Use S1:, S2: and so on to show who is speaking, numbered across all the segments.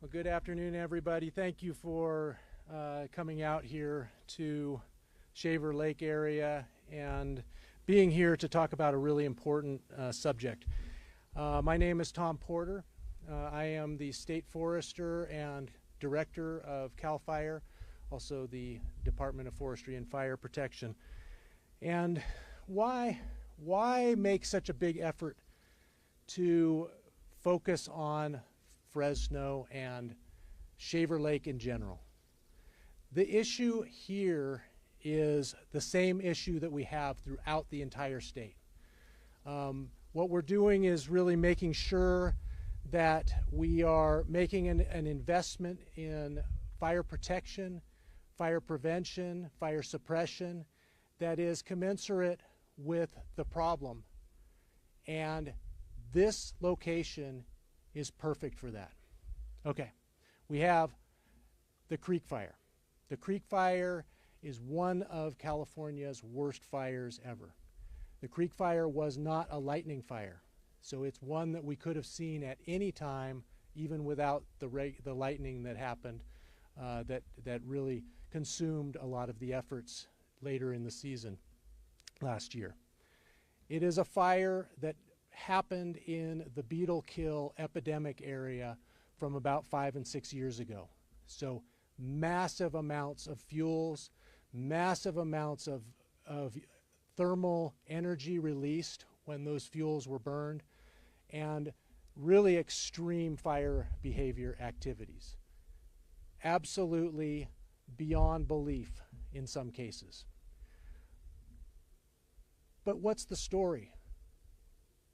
S1: Well, good afternoon, everybody. Thank you for coming out here to Shaver Lake area and being here to talk about a really important subject. My name is Tom Porter. I am the State Forester and Director of CAL FIRE, also the Department of Forestry and Fire Protection. And why make such a big effort to focus on Fresno and Shaver Lake in general? The issue here is the same issue that we have throughout the entire state. What we're doing is really making sure that we are making an investment in fire protection, fire prevention, fire suppression that is commensurate with the problem. And this location is perfect for that. Okay, we have the Creek Fire. The Creek Fire is one of California's worst fires ever. The Creek Fire was not a lightning fire, so it's one that we could have seen at any time, even without the lightning that happened, that really consumed a lot of the efforts later in the season last year. It is a fire that happened in the beetle kill epidemic area from about 5 and 6 years ago. So massive amounts of fuels, massive amounts of thermal energy released when those fuels were burned, and really extreme fire behavior activities. Absolutely beyond belief in some cases. But what's the story?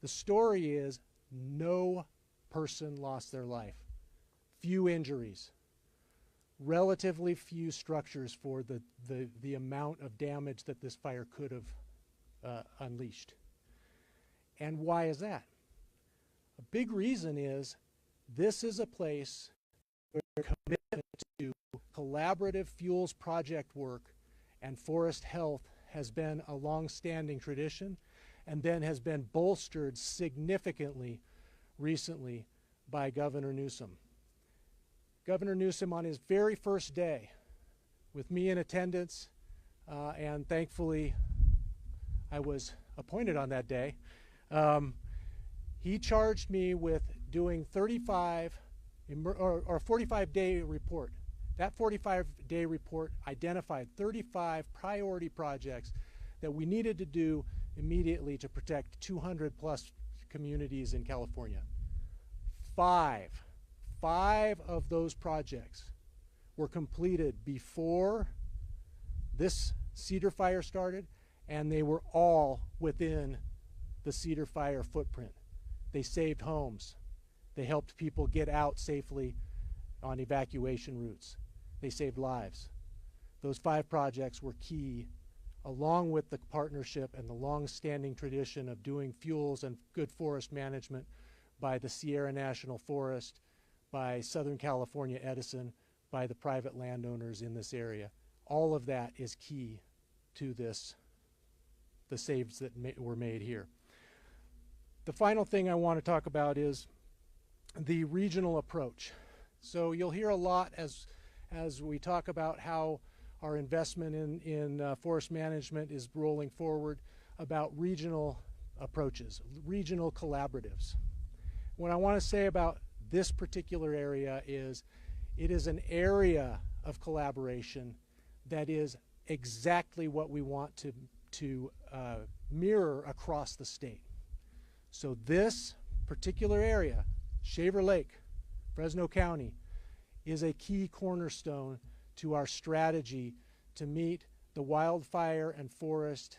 S1: The story is no person lost their life, few injuries, relatively few structures for the amount of damage that this fire could have unleashed. And why is that? A big reason is this is a place where commitment to collaborative fuels project work and forest health has been a long-standing tradition, and then has been bolstered significantly recently by Governor Newsom. Governor Newsom, on his very first day, with me in attendance, and thankfully I was appointed on that day, he charged me with doing 45-day report. That 45-day report identified 35 priority projects that we needed to do immediately to protect 200 plus communities in California. Five of those projects were completed before this Cedar Fire started, and they were all within the Cedar Fire footprint. They saved homes. They helped people get out safely on evacuation routes. They saved lives. Those 5 projects were key, along with the partnership and the long-standing tradition of doing fuels and good forest management by the Sierra National Forest, by Southern California Edison, by the private landowners in this area. All of that is key to this, the saves that were made here. The final thing I want to talk about is the regional approach. So you'll hear a lot as we talk about how our investment in forest management is rolling forward, about regional approaches, regional collaboratives. What I want to say about this particular area is it is an area of collaboration that is exactly what we want to mirror across the state. So this particular area, Shaver Lake, Fresno County, is a key cornerstone to our strategy to meet the Wildfire and Forest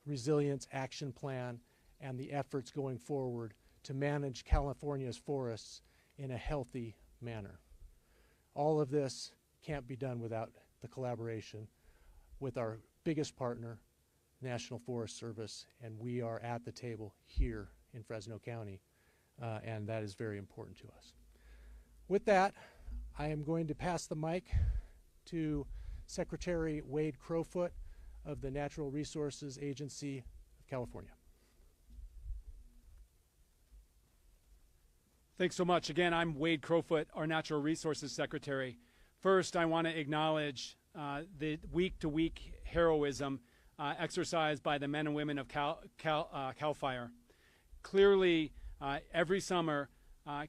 S1: Resilience Action Plan and the efforts going forward to manage California's forests in a healthy manner. All of this can't be done without the collaboration with our biggest partner, National Forest Service, and we are at the table here in Fresno County, and that is very important to us. With that, I am going to pass the mic to Secretary Wade Crowfoot of the Natural Resources Agency of California.
S2: Thanks so much. Again, I'm Wade Crowfoot, our Natural Resources Secretary. First, I want to acknowledge the week-to-week heroism exercised by the men and women of CAL FIRE. Clearly, every summer,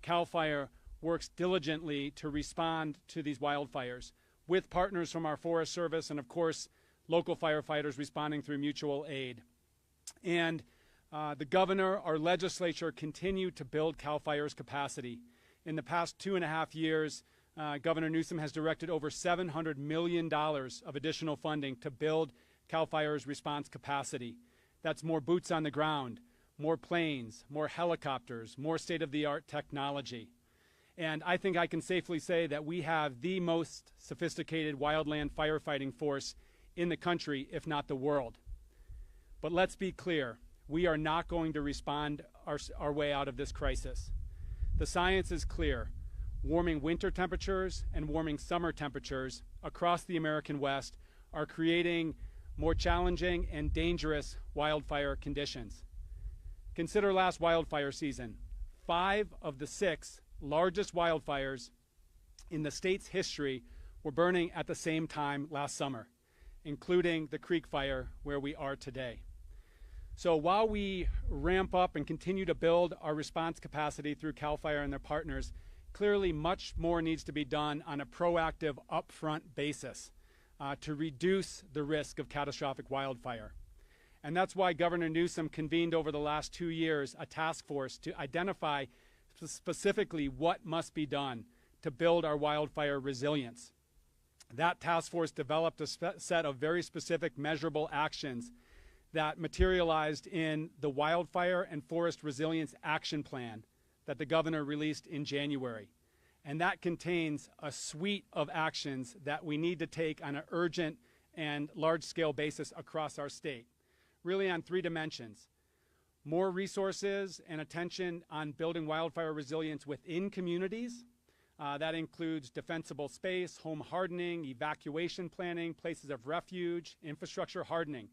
S2: CAL FIRE works diligently to respond to these wildfires with partners from our Forest Service and, of course, local firefighters responding through mutual aid. And the governor, our legislature, continue to build CAL FIRE's capacity. In the past 2.5 years, Governor Newsom has directed over $700 million of additional funding to build CAL FIRE's response capacity. That's more boots on the ground, more planes, more helicopters, more state-of-the-art technology. And I think I can safely say that we have the most sophisticated wildland firefighting force in the country, if not the world. But let's be clear, we are not going to respond our way out of this crisis. The science is clear. Warming winter temperatures and warming summer temperatures across the American West are creating more challenging and dangerous wildfire conditions. Consider last wildfire season. 5 of the 6 largest wildfires in the state's history were burning at the same time last summer, including the Creek Fire where we are today. So while we ramp up and continue to build our response capacity through CAL FIRE and their partners, clearly much more needs to be done on a proactive, upfront basis to reduce the risk of catastrophic wildfire. And that's why Governor Newsom convened over the last 2 years a task force to identify specifically what must be done to build our wildfire resilience. That task force developed a set of very specific measurable actions that materialized in the Wildfire and Forest Resilience Action Plan that the governor released in January. And that contains a suite of actions that we need to take on an urgent and large-scale basis across our state, really on 3 dimensions. More resources and attention on building wildfire resilience within communities. That includes defensible space, home hardening, evacuation planning, places of refuge, infrastructure hardening.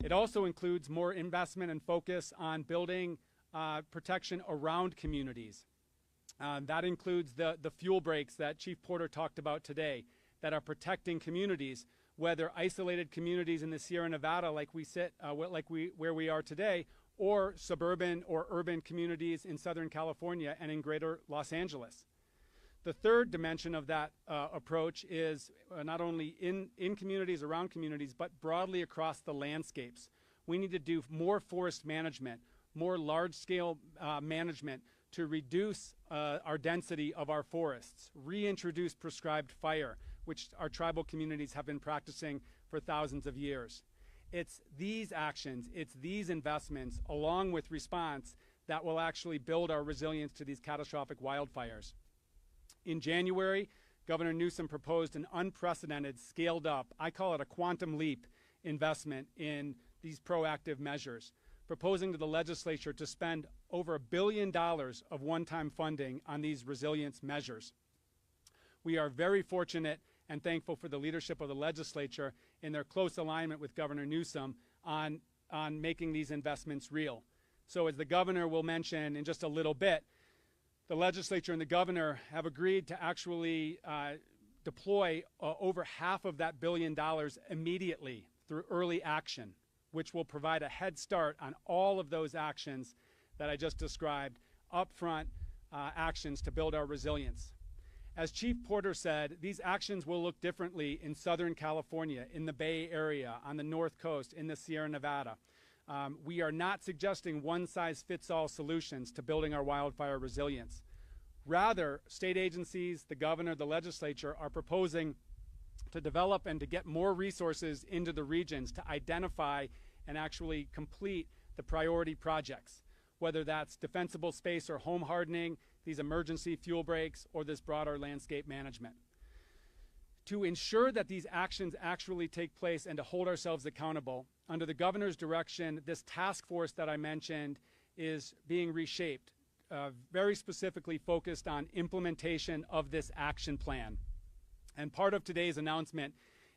S2: It also includes more investment and focus on building protection around communities. That includes the fuel breaks that Chief Porter talked about today that are protecting communities, whether isolated communities in the Sierra Nevada like where we are today, or suburban or urban communities in Southern California and in greater Los Angeles. The third dimension of that approach is not only in communities, around communities, but broadly across the landscapes. We need to do more forest management, more large-scale management to reduce our density of our forests, reintroduce prescribed fire, which our tribal communities have been practicing for thousands of years. It's these actions, it's these investments, along with response, that will actually build our resilience to these catastrophic wildfires. In January, Governor Newsom proposed an unprecedented, scaled up, I call it a quantum leap investment in these proactive measures, proposing to the legislature to spend over $1 billion of one-time funding on these resilience measures. We are very fortunate and thankful for the leadership of the legislature in their close alignment with Governor Newsom on making these investments real. So as the governor will mention in just a little bit, the legislature and the governor have agreed to actually deploy over half of that $1 billion immediately through early action, which will provide a head start on all of those actions that I just described, upfront actions to build our resilience. As Chief Porter said, these actions will look differently in Southern California, in the Bay Area, on the North Coast, in the Sierra Nevada. We are not suggesting one-size-fits-all solutions to building our wildfire resilience. Rather, state agencies, the governor, the legislature are proposing to develop and to get more resources into the regions to identify and actually complete the priority projects, whether that's defensible space or home hardening, these emergency fuel breaks, or this broader landscape management. To ensure that these actions actually take place and to hold ourselves accountable, under the governor's direction, this task force that I mentioned is being reshaped, very specifically focused on implementation of this action plan. And part of today's announcement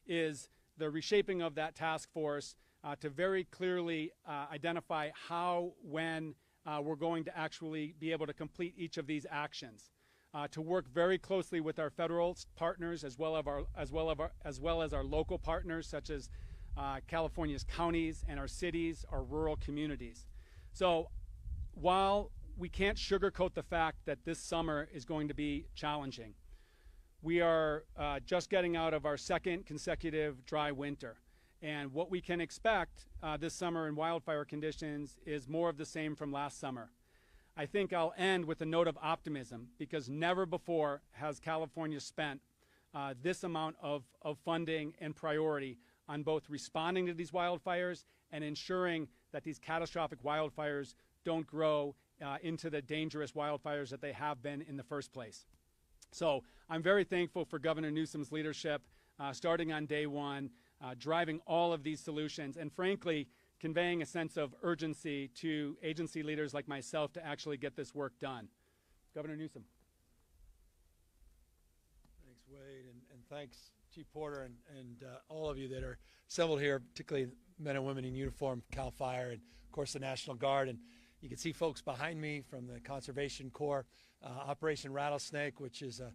S2: is the reshaping of that task force to very clearly identify how, when, we're going to actually be able to complete each of these actions. To work very closely with our federal partners as well as our local partners, such as California's counties and our cities, our rural communities. So while we can't sugarcoat the fact that this summer is going to be challenging, we are just getting out of our second consecutive dry winter. And what we can expect this summer in wildfire conditions is more of the same from last summer. I think I'll end with a note of optimism, because never before has California spent this amount of funding and priority on both responding to these wildfires and ensuring that these catastrophic wildfires don't grow into the dangerous wildfires that they have been in the first place. So I'm very thankful for Governor Newsom's leadership, starting on day one, driving all of these solutions, and frankly, conveying a sense of urgency to agency leaders like myself to actually get this work done. Governor Newsom.
S3: Thanks, Wade, and thanks, Chief Porter, and all of you that are assembled here, particularly men and women in uniform, CAL FIRE, and of course the National Guard. And you can see folks behind me from the Conservation Corps, Operation Rattlesnake, which is a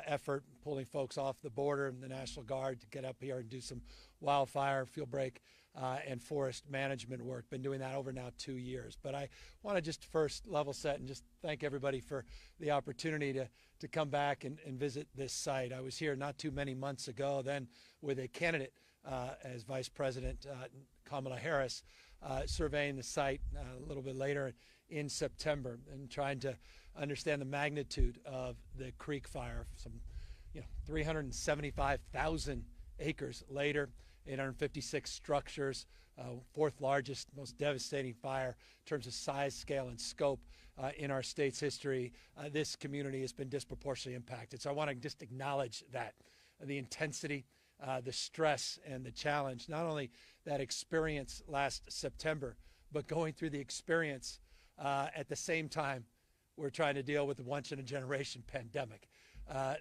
S3: effort pulling folks off the border, and the National Guard to get up here and do some wildfire, field break, and forest management work. Been doing that over now 2 years. But I want to just first level set and just thank everybody for the opportunity to come back and visit this site. I was here not too many months ago then with a candidate as Vice President, Kamala Harris, surveying the site a little bit later in September and trying to understand the magnitude of the Creek Fire. Some 375,000 acres later, 856 structures, fourth largest, most devastating fire in terms of size, scale, and scope in our state's history. This community has been disproportionately impacted. So I want to just acknowledge that, the intensity, the stress, and the challenge, not only that experience last September, but going through the experience at the same time we're trying to deal with the once-in-a-generation pandemic.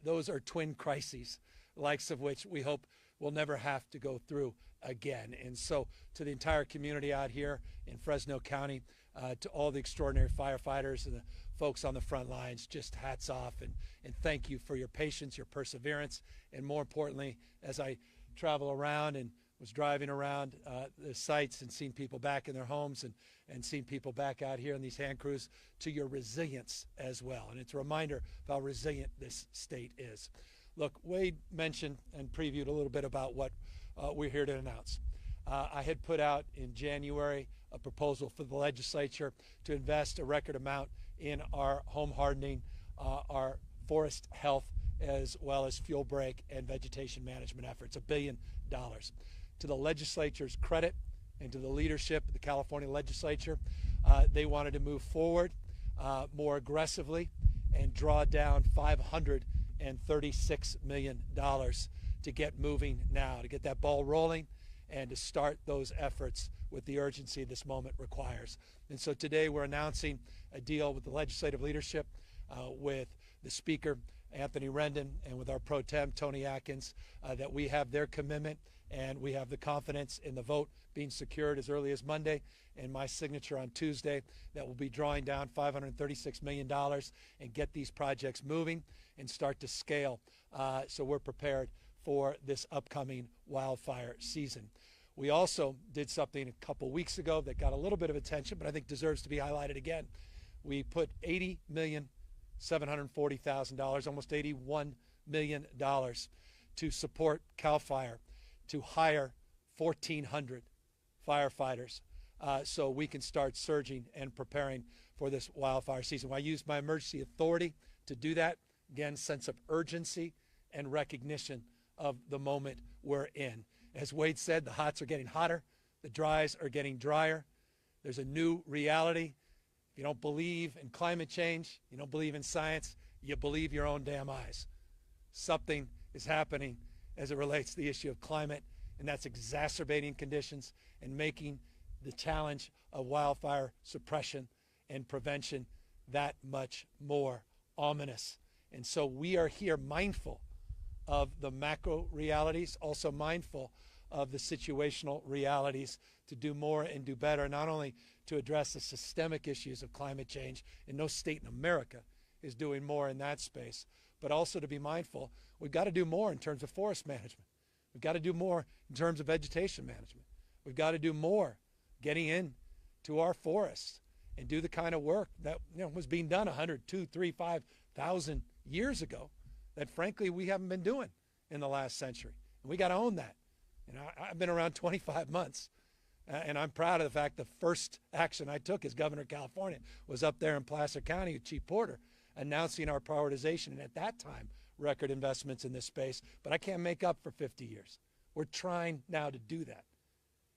S3: Those are twin crises, likes of which we hope we'll never have to go through again. And so to the entire community out here in Fresno County, to all the extraordinary firefighters and the folks on the front lines, just hats off and thank you for your patience, your perseverance, and more importantly, as I travel around and was driving around the sites and seeing people back in their homes and seeing people back out here in these hand crews, to your resilience as well. And it's a reminder of how resilient this state is. Look, Wade mentioned and previewed a little bit about what we're here to announce. I had put out in January a proposal for the legislature to invest a record amount in our home hardening, our forest health, as well as fuel break and vegetation management efforts, $1 billion. To the legislature's credit and to the leadership of the California legislature, they wanted to move forward more aggressively and draw down $536 million to get moving now, to get that ball rolling and to start those efforts with the urgency this moment requires. And so today we're announcing a deal with the legislative leadership, with the Speaker, Anthony Rendon, and with our pro tem, Tony Atkins, that we have their commitment and we have the confidence in the vote being secured as early as Monday and my signature on Tuesday that will be drawing down $536 million and get these projects moving and start to scale, so we're prepared for this upcoming wildfire season. We also did something a couple weeks ago that got a little bit of attention, but I think deserves to be highlighted again. We put $80,740,000, almost $81 million, to support CAL FIRE, to hire 1,400 firefighters, so we can start surging and preparing for this wildfire season. I used my emergency authority to do that. Again, sense of urgency and recognition of the moment we're in. As Wade said, the hots are getting hotter, the dries are getting drier. There's a new reality. If you don't believe in climate change, you don't believe in science, you believe your own damn eyes. Something is happening as it relates to the issue of climate, and that's exacerbating conditions and making the challenge of wildfire suppression and prevention that much more ominous. And so we are here mindful of the macro realities, also mindful of the situational realities to do more and do better, not only to address the systemic issues of climate change, and no state in America is doing more in that space, but also to be mindful we've got to do more in terms of forest management. We've got to do more in terms of vegetation management. We've got to do more getting in to our forests and do the kind of work that was being done 100, 2, 3, 5,000 years ago that frankly we haven't been doing in the last century. And we got to own that. I've been around 25 months, and I'm proud of the fact the first action I took as governor of California was up there in Placer County with Chief Porter, announcing our prioritization, and at that time, record investments in this space. But I can't make up for 50 years. We're trying now to do that.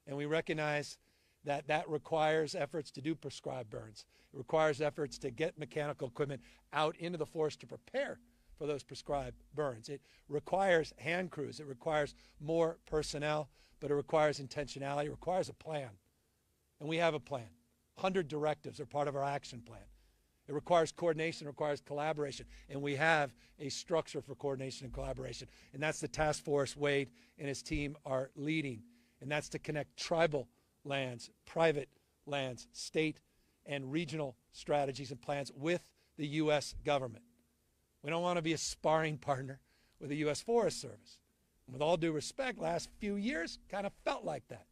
S3: And we recognize that that requires efforts to do prescribed burns. It requires efforts to get mechanical equipment out into the forest to prepare for those prescribed burns. It requires hand crews. It requires more personnel, but it requires intentionality. It requires a plan. And we have a plan. 100 directives are part of our action plan. It requires coordination, it requires collaboration, and we have a structure for coordination and collaboration. And that's the task force Wade and his team are leading. And that's to connect tribal lands, private lands, state and regional strategies and plans with the U.S. government. We don't want to be a sparring partner with the U.S. Forest Service. And with all due respect, last few years kind of felt like that.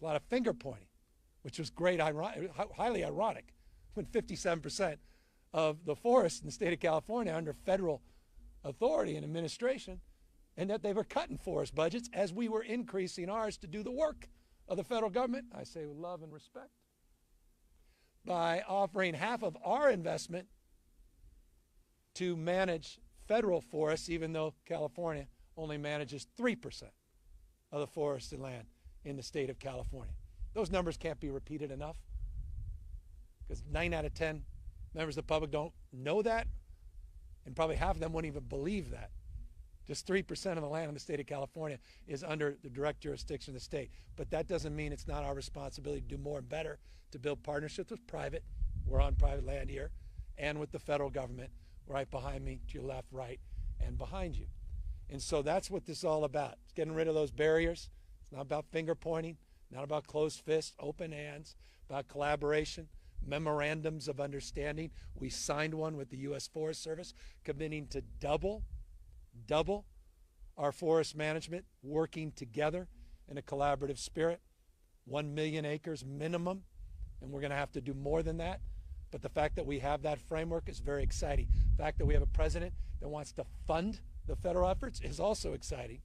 S3: A lot of finger pointing, which was great, highly ironic, when 57% of the forests in the state of California are under federal authority and administration, and that they were cutting forest budgets as we were increasing ours to do the work of the federal government, I say with love and respect, by offering half of our investment to manage federal forests, even though California only manages 3% of the forested land in the state of California. Those numbers can't be repeated enough, because 9 out of 10 members of the public don't know that, and probably half of them won't even believe that. Just 3% of the land in the state of California is under the direct jurisdiction of the state. But that doesn't mean it's not our responsibility to do more and better, to build partnerships with private, we're on private land here, and with the federal government, right behind me, to your left, right, and behind you. And so that's what this is all about. It's getting rid of those barriers. It's not about finger pointing, not about closed fists, open hands, about collaboration, memorandums of understanding. We signed one with the U.S. Forest Service committing to double our forest management, working together in a collaborative spirit. 1 million acres minimum, and we're going to have to do more than that. But the fact that we have that framework is very exciting. The fact that we have a president that wants to fund the federal efforts is also exciting.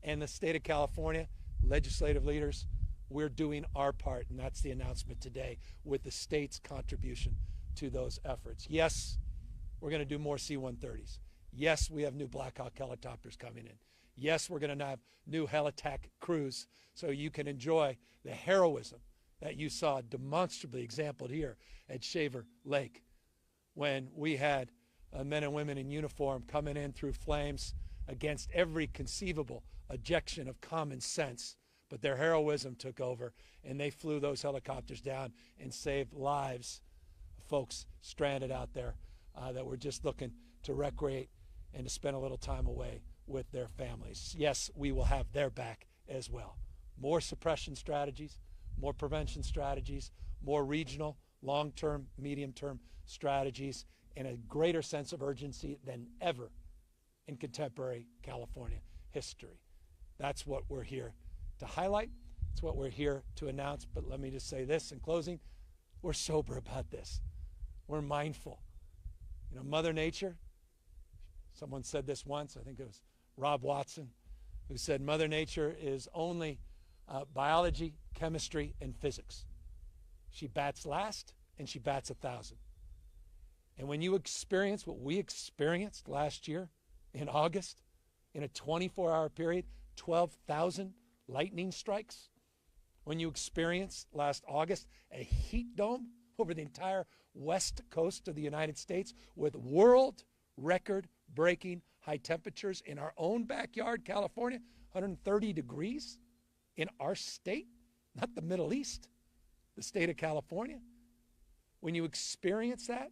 S3: And the state of California, legislative leaders, we're doing our part, and that's the announcement today with the state's contribution to those efforts. Yes, we're going to do more C-130s. Yes, we have new Black Hawk helicopters coming in. Yes, we're going to have new heli-tac crews so you can enjoy the heroism that you saw demonstrably exemplified here at Shaver Lake when we had men and women in uniform coming in through flames against every conceivable ejection of common sense. But their heroism took over, and they flew those helicopters down and saved lives, folks stranded out there that were just looking to recreate and to spend a little time away with their families. Yes, we will have their back as well. More suppression strategies, more prevention strategies, more regional, long-term, medium-term strategies, and a greater sense of urgency than ever in contemporary California history. That's what we're here to highlight. It's what we're here to announce. But let me just say this in closing. We're sober about this. We're mindful. Mother Nature, someone said this once, I think it was Rob Watson, who said Mother Nature is only biology, chemistry, and physics. She bats last, and she bats 1,000. And when you experience what we experienced last year in August, in a 24-hour period, 12,000 lightning strikes, when you experienced last August a heat dome over the entire west coast of the United States with world record-breaking high temperatures in our own backyard, California, 130 degrees in our state, not the Middle East, the state of California. When you experience that,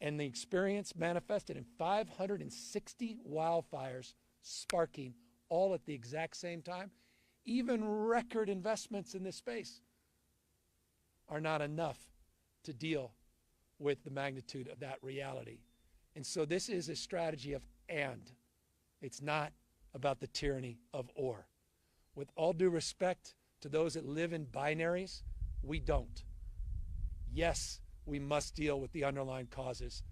S3: and the experience manifested in 560 wildfires sparking all at the exact same time, even record investments in this space are not enough to deal with the magnitude of that reality. And so this is a strategy of and. It's not about the tyranny of or. With all due respect to those that live in binaries, we don't. Yes, we must deal with the underlying causes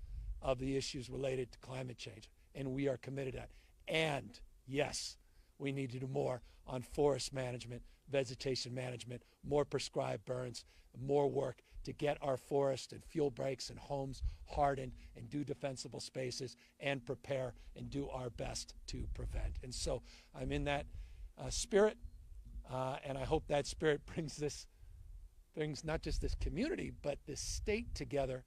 S3: of the issues related to climate change, and we are committed to that. And yes, we need to do more on forest management, vegetation management, more prescribed burns, more work to get our forest and fuel breaks and homes hardened and do defensible spaces and prepare and do our best to prevent. And so I'm in that spirit, and I hope that spirit brings not just this community, but this state together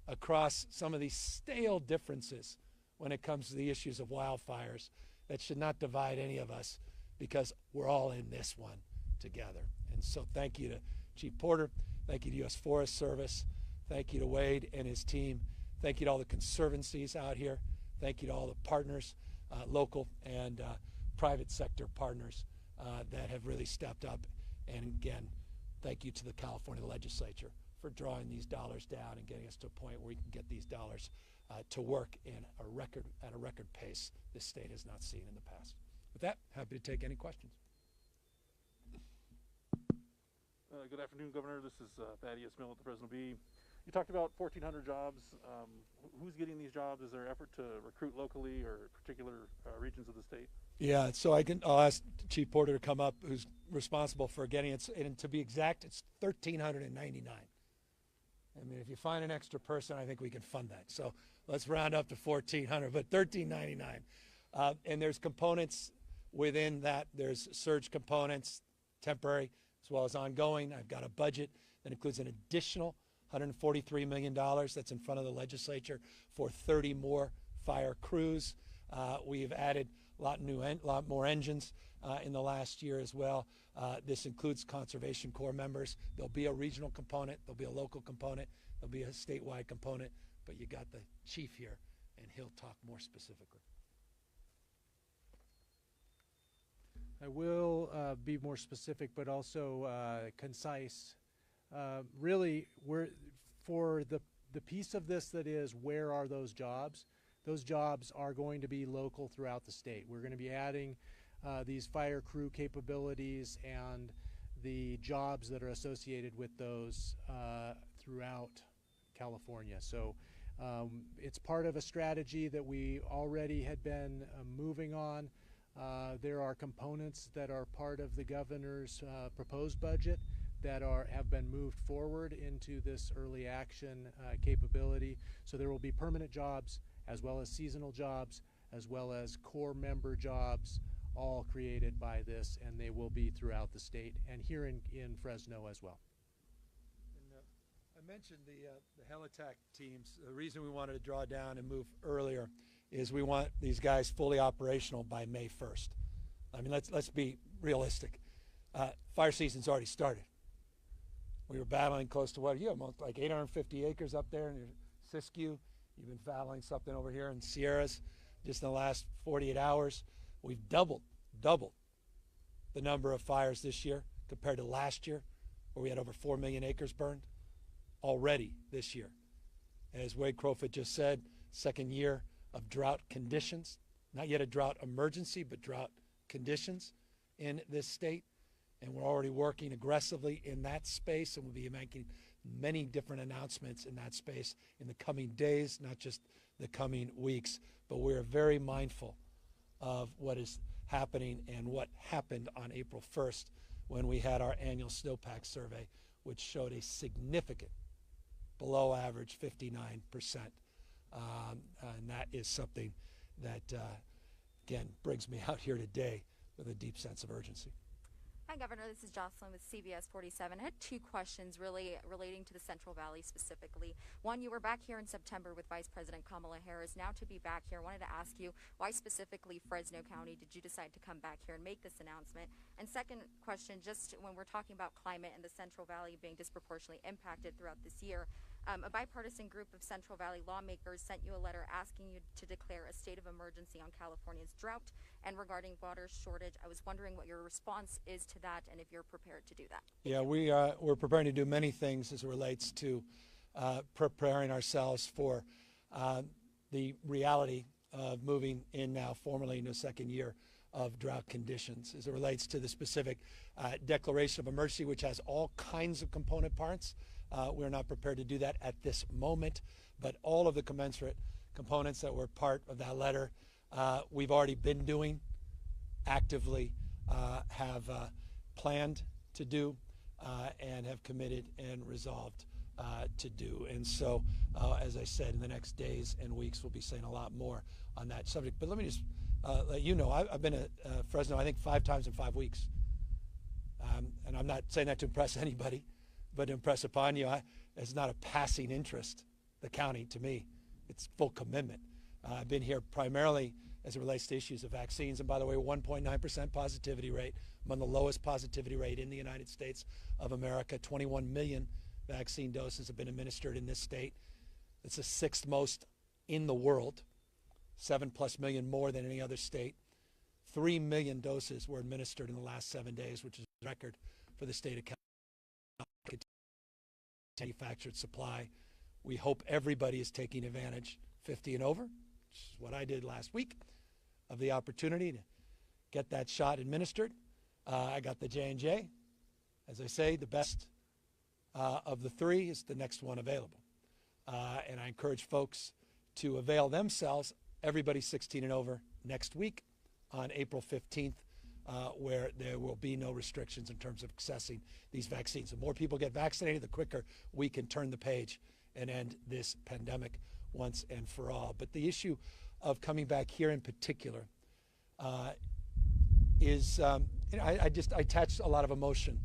S3: across some of these stale differences when it comes to the issues of wildfires that should not divide any of us, because we're all in this one together. And so thank you to Chief Porter. Thank you to U.S. Forest Service. Thank you to Wade and his team. Thank you to all the conservancies out here. Thank you to all the partners, local and private sector partners that have really stepped up. And again, thank you to the California legislature for drawing these dollars down and getting us to a point where we can get these dollars to work at a record pace this state has not seen in the past. With that, happy to take any questions.
S4: Good afternoon, Governor. This is Thaddeus Mill at the Fresno Bee. You talked about 1,400 jobs. Who's getting these jobs? Is there an effort to recruit locally or particular regions of the state?
S3: Yeah, so I'll ask Chief Porter to come up, who's responsible for getting it. And to be exact, it's 1,399. I mean, if you find an extra person, I think we can fund that. So let's round up to 1,400, but 1,399. And there's components within that. There's surge components, temporary, as well as ongoing. I've got a budget that includes an additional $143 million that's in front of the legislature for 30 more fire crews. We've added a lot more engines in the last year as well. This includes Conservation Corps members. There'll be a regional component, there'll be a local component, there'll be a statewide component, but you got the chief here, and he'll talk more specifically.
S1: I will be more specific, but also concise. Really, for the piece of this that is, where are those jobs? Those jobs are going to be local throughout the state. We're going to be adding these fire crew capabilities and the jobs that are associated with those throughout California. So it's part of a strategy that we already had been moving on. There are components that are part of the governor's proposed budget that have been moved forward into this early action capability. So there will be permanent jobs as well as seasonal jobs as well as core member jobs, all created by this, and they will be throughout the state and here in Fresno as well.
S3: And, I mentioned the Helitac teams. The reason we wanted to draw down and move earlier is we want these guys fully operational by May 1st. I mean, let's be realistic. Fire season's already started. We were battling close to what, almost like 850 acres up there in Siskiyou. You've been battling something over here in Sierras just in the last 48 hours. We've doubled the number of fires this year compared to last year, where we had over 4 million acres burned already this year. As Wade Crowfoot just said, second year of drought conditions, not yet a drought emergency, but drought conditions in this state. And we're already working aggressively in that space, and we'll be making many different announcements in that space in the coming days, not just the coming weeks. But we're very mindful of what is happening and what happened on April 1st when we had our annual snowpack survey, which showed a significant below average 59%. And that is something that, again, brings me out here today with a deep sense of urgency.
S5: Hi, Governor. This is Jocelyn with CBS 47. I had two questions really relating to the Central Valley specifically. One, you were back here in September with Vice President Kamala Harris. Now to be back here, I wanted to ask you, why specifically Fresno County did you decide to come back here and make this announcement? And second question, just when we're talking about climate and the Central Valley being disproportionately impacted throughout this year, A bipartisan group of Central Valley lawmakers sent you a letter asking you to declare a state of emergency on California's drought and regarding water shortage. I was wondering what your response is to that and if you're prepared to do that.
S3: Yeah, we're preparing to do many things as it relates to preparing ourselves for the reality of moving in now formally into a second year of drought conditions. As it relates to the specific declaration of emergency, which has all kinds of component parts, we're not prepared to do that at this moment, but all of the commensurate components that were part of that letter we've already been doing, actively have planned to do, and have committed and resolved to do. And so, as I said, in the next days and weeks, we'll be saying a lot more on that subject. But let me just let you know, I've been at Fresno, I think, 5 times in 5 weeks. And I'm not saying that to impress anybody, but to impress upon you, it's not a passing interest, the county, to me. It's full commitment. I've been here primarily as it relates to issues of vaccines. And by the way, 1.9% positivity rate, among the lowest positivity rate in the United States of America. 21 million vaccine doses have been administered in this state. It's the 6th most in the world, 7+ million more than any other state. 3 million doses were administered in the last 7 days, which is a record for the state of California. Manufactured supply. We hope everybody is taking advantage, 50 and over, which is what I did last week, of the opportunity to get that shot administered. I got the J&J. As I say, the best of the 3 is the next one available. And I encourage folks to avail themselves, everybody 16 and over, next week on April 15th, where there will be no restrictions in terms of accessing these vaccines. The more people get vaccinated, the quicker we can turn the page and end this pandemic once and for all. But the issue of coming back here in particular is, I attach a lot of emotion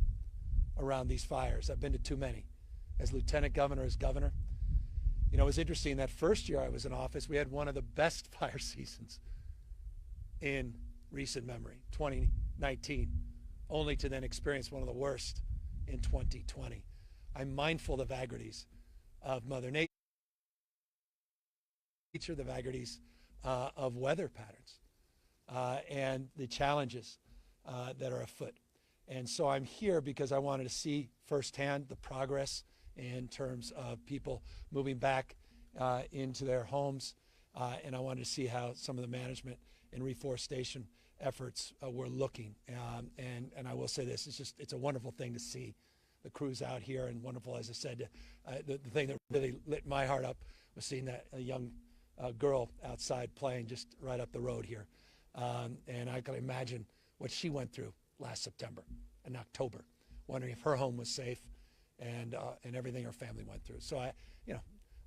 S3: around these fires. I've been to too many. As lieutenant governor, as governor, you know, it was interesting that first year I was in office, we had one of the best fire seasons in recent memory, 2019, only to then experience one of the worst in 2020. I'm mindful of the vagaries of Mother Nature, the vagaries of weather patterns, and the challenges that are afoot. And so I'm here because I wanted to see firsthand the progress in terms of people moving back into their homes, and I wanted to see how some of the management and reforestation efforts were looking. And I will say this, it's a wonderful thing to see the crews out here, and wonderful, as I said, the thing that really lit my heart up was seeing that a young girl outside playing just right up the road here. And I can imagine what she went through last September and October, wondering if her home was safe and everything her family went through. So I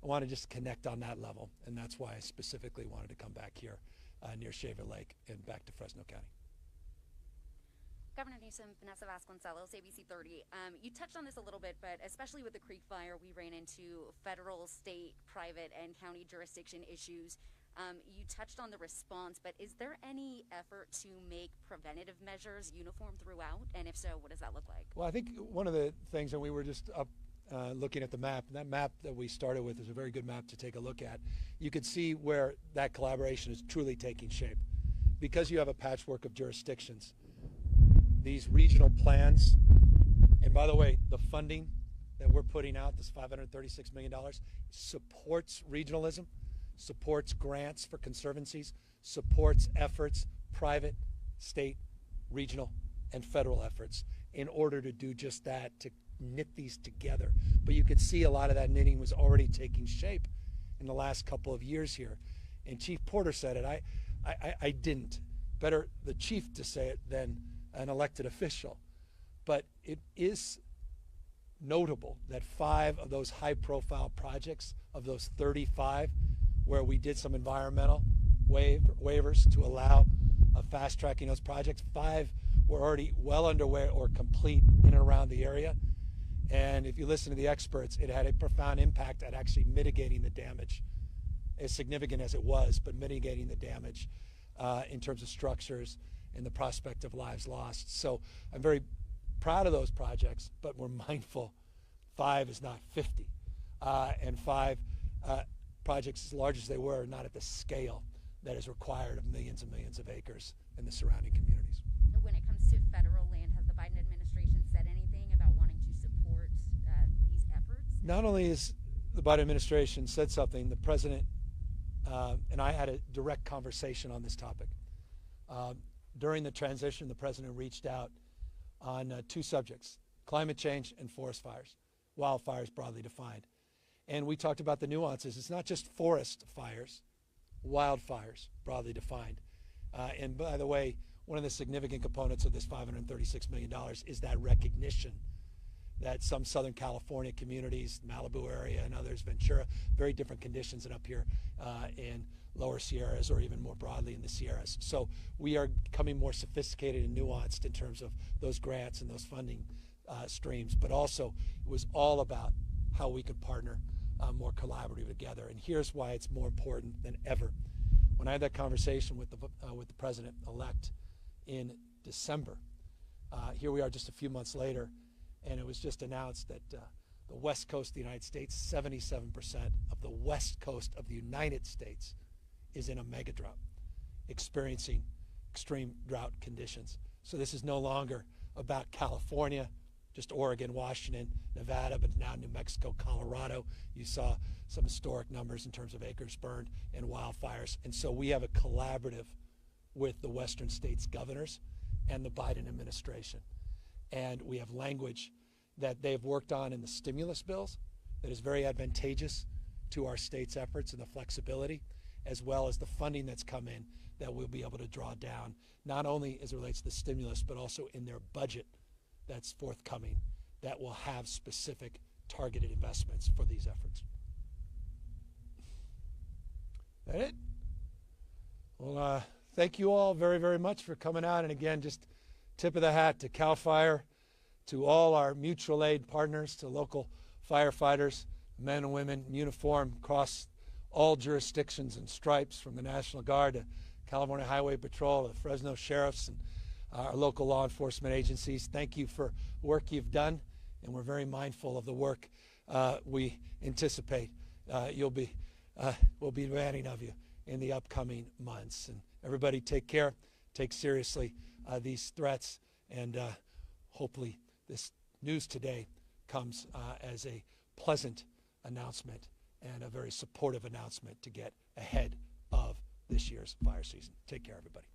S3: want to just connect on that level, and that's why I specifically wanted to come back here near Shaver Lake and back to Fresno County.
S6: Governor Newsom, Vanessa Vasconcelos, ABC 30. You touched on this a little bit, but especially with the Creek Fire, we ran into federal, state, private, and county jurisdiction issues. You touched on the response, but is there any effort to make preventative measures uniform throughout? And if so, what does that look like?
S3: Well, I think one of the things, and we were just up looking at the map, and that map that we started with is a very good map to take a look at. You could see where that collaboration is truly taking shape. Because you have a patchwork of jurisdictions, these regional plans, and by the way, the funding that we're putting out, this $536 million, supports regionalism, supports grants for conservancies, supports efforts, private, state, regional, and federal efforts in order to do just that, to knit these together. But you can see a lot of that knitting was already taking shape in the last couple of years here. And Chief Porter said it. I didn't. Better the chief to say it than an elected official. But it is notable that 5 of those high-profile projects, of those 35, where we did some environmental waivers to allow fast-tracking those projects, 5 were already well underway or complete in and around the area. And if you listen to the experts, it had a profound impact at actually mitigating the damage, as significant as it was, but mitigating the damage in terms of structures and the prospect of lives lost. So I'm very proud of those projects, but we're mindful 5 is not 50 and 5 projects as large as they were, not at the scale that is required of millions and millions of acres in the surrounding communities.
S6: When it comes to federal land, has the Biden administration said anything about wanting to support these efforts?
S3: Not only has the Biden administration said something, the president and I had a direct conversation on this topic. During the transition, the president reached out on 2 subjects: climate change and forest fires, wildfires broadly defined. And we talked about the nuances. It's not just forest fires, wildfires broadly defined. And by the way, one of the significant components of this $536 million is that recognition that some Southern California communities, Malibu area and others, Ventura, very different conditions than up here in lower Sierras or even more broadly in the Sierras. So we are becoming more sophisticated and nuanced in terms of those grants and those funding streams, but also it was all about how we could partner more collaboratively together. And here's why it's more important than ever. When I had that conversation with the president-elect in December, here we are just a few months later, and it was just announced that the west coast of the United States, 77% of the west coast of the United States is in a mega drought, experiencing extreme drought conditions. So this is no longer about California, just Oregon, Washington, Nevada, but now New Mexico, Colorado. You saw some historic numbers in terms of acres burned and wildfires. And so we have a collaborative with the western states' governors and the Biden administration. And we have language that they've worked on in the stimulus bills that is very advantageous to our state's efforts and the flexibility, as well as the funding that's come in that we'll be able to draw down, not only as it relates to the stimulus, but also in their budget that's forthcoming that will have specific targeted investments for these efforts. That it? Well, thank you all very, very much for coming out. And again, just tip of the hat to CAL FIRE, to all our mutual aid partners, to local firefighters, men and women in uniform across all jurisdictions and stripes, from the National Guard to California Highway Patrol to the Fresno Sheriffs and our local law enforcement agencies. Thank you for work you've done, and we're very mindful of the work we anticipate we'll be demanding of you in the upcoming months. And everybody take care, take seriously these threats, and hopefully this news today comes as a pleasant announcement and a very supportive announcement to get ahead of this year's fire season. Take care, everybody.